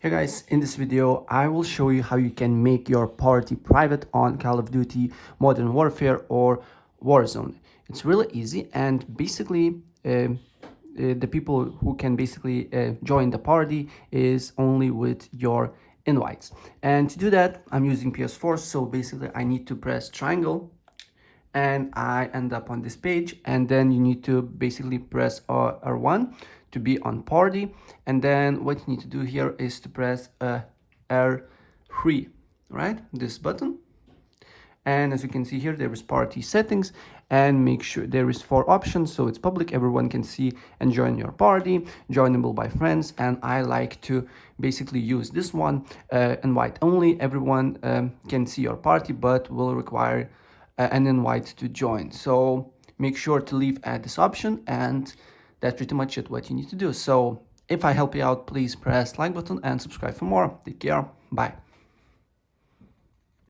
Hey guys, in this video I will show you how you can make your party private on Call of Duty Modern Warfare or Warzone. It's really easy, and basically the people who can basically join the party is only with your invites. And to do that I'm using PS4, so basically I need to press triangle and I end up on this page, and then you need to basically press R1 to be on party, and then what you need to do here is to press R3, right, this button. And as you can see here, there is party settings, and make sure there is 4 options, so it's public, everyone can see and join your party, joinable by friends. And I like to basically use this one, invite only. Everyone can see your party but will require an invite to join, so make sure to leave at this option, and that's pretty much it what you need to do. So if I help you out, please press like button and subscribe for more. Take care, bye.